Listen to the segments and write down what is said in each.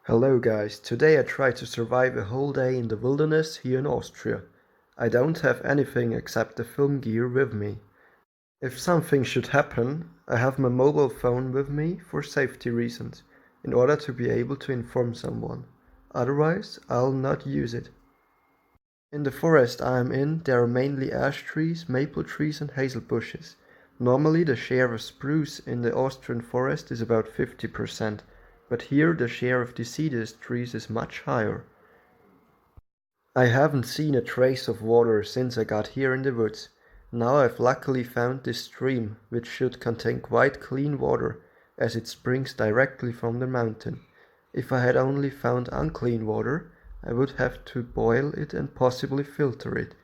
Hello guys, today I tried to survive a whole day in the wilderness here in Austria. I don't have anything except the film gear with me. If something should happen, I have my mobile phone with me for safety reasons, in order to be able to inform someone. Otherwise, I'll not use it. In the forest I am in, there are mainly ash trees, maple trees and hazel bushes. Normally the share of spruce in the Austrian forest is about 50%, but here the share of deciduous trees is much higher. I haven't seen a trace of water since I got here in the woods. Now I've luckily found this stream, which should contain quite clean water, as it springs directly from the mountain. If I had only found unclean water, I would have to boil it and possibly filter it.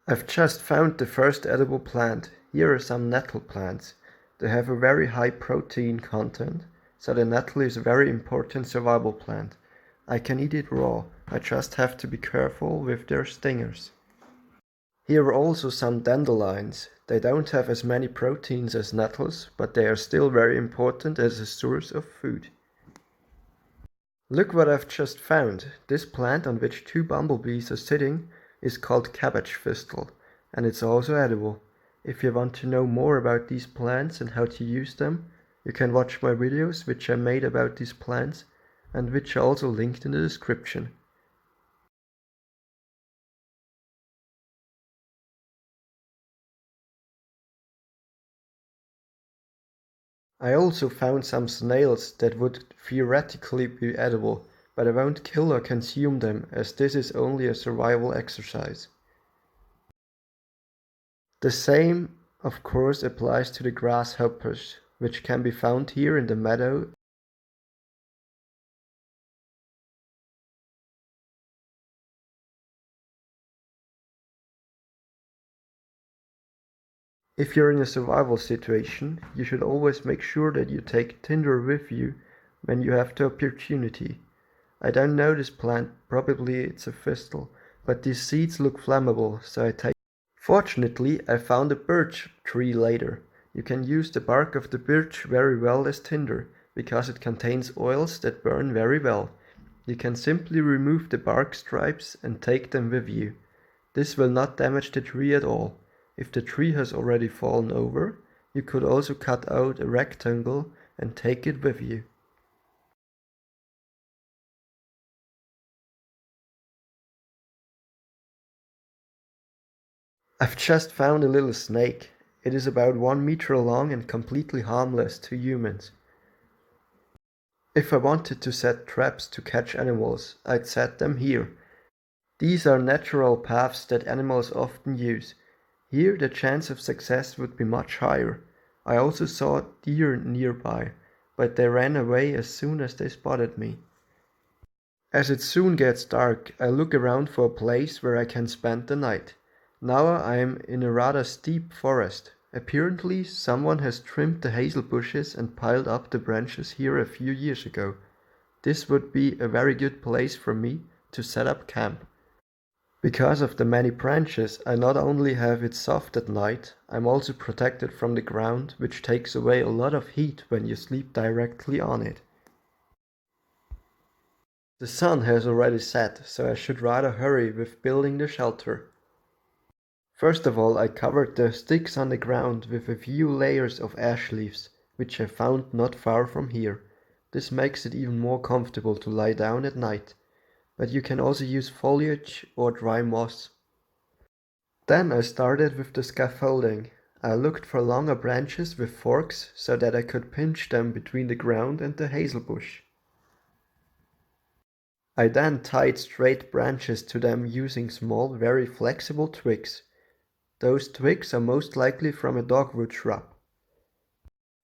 I've just found the first edible plant. Here are some nettle plants. They have a very high protein content, so the nettle is a very important survival plant. I can eat it raw, I just have to be careful with their stingers. Here are also some dandelions. They don't have as many proteins as nettles, but they are still very important as a source of food. Look what I've just found. This plant on which two bumblebees are sitting is called cabbage thistle, and it's also edible. If you want to know more about these plants and how to use them, you can watch my videos which I made about these plants and which are also linked in the description. I also found some snails that would theoretically be edible, but I won't kill or consume them as this is only a survival exercise. The same, of course, applies to the grasshoppers, which can be found here in the meadow. If you're in a survival situation, you should always make sure that you take tinder with you when you have the opportunity. I don't know this plant, probably it's a thistle, but these seeds look flammable, so I take. Fortunately, I found a birch tree later. You can use the bark of the birch very well as tinder, because it contains oils that burn very well. You can simply remove the bark stripes and take them with you. This will not damage the tree at all. If the tree has already fallen over, you could also cut out a rectangle and take it with you. I've just found a little snake. It is about 1 meter long and completely harmless to humans. If I wanted to set traps to catch animals, I'd set them here. These are natural paths that animals often use. Here the chance of success would be much higher. I also saw deer nearby, but they ran away as soon as they spotted me. As it soon gets dark, I look around for a place where I can spend the night. Now I am in a rather steep forest. Apparently someone has trimmed the hazel bushes and piled up the branches here a few years ago. This would be a very good place for me to set up camp. Because of the many branches, I not only have it soft at night, I'm also protected from the ground, which takes away a lot of heat when you sleep directly on it. The sun has already set, so I should rather hurry with building the shelter. First of all, I covered the sticks on the ground with a few layers of ash leaves, which I found not far from here. This makes it even more comfortable to lie down at night, but you can also use foliage or dry moss. Then I started with the scaffolding. I looked for longer branches with forks so that I could pinch them between the ground and the hazel bush. I then tied straight branches to them using small, very flexible twigs. Those twigs are most likely from a dogwood shrub.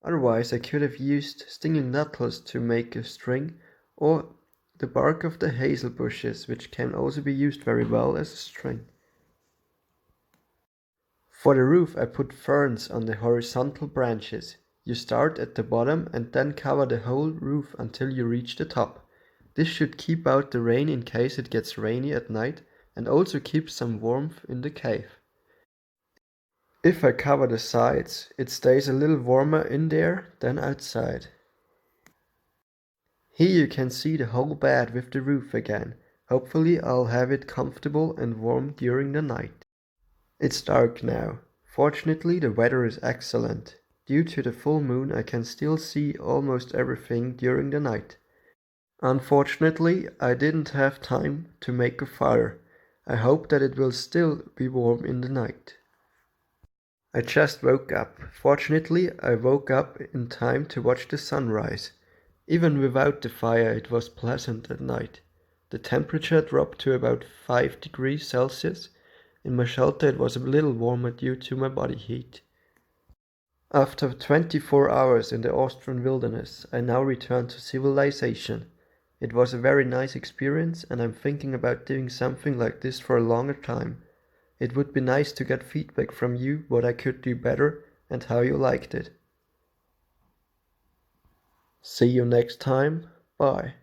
Otherwise I could have used stinging nettles to make a string, or the bark of the hazel bushes, which can also be used very well as a string. For the roof I put ferns on the horizontal branches. You start at the bottom and then cover the whole roof until you reach the top. This should keep out the rain in case it gets rainy at night and also keep some warmth in the cave. If I cover the sides, it stays a little warmer in there than outside. Here you can see the whole bed with the roof again. Hopefully I'll have it comfortable and warm during the night. It's dark now. Fortunately the weather is excellent. Due to the full moon I can still see almost everything during the night. Unfortunately, I didn't have time to make a fire. I hope that it will still be warm in the night. I just woke up. Fortunately, I woke up in time to watch the sunrise. Even without the fire, it was pleasant at night. The temperature dropped to about 5 degrees Celsius. In my shelter it was a little warmer due to my body heat. After 24 hours in the Austrian wilderness, I now return to civilization. It was a very nice experience and I'm thinking about doing something like this for a longer time. It would be nice to get feedback from you what I could do better and how you liked it. See you next time. Bye.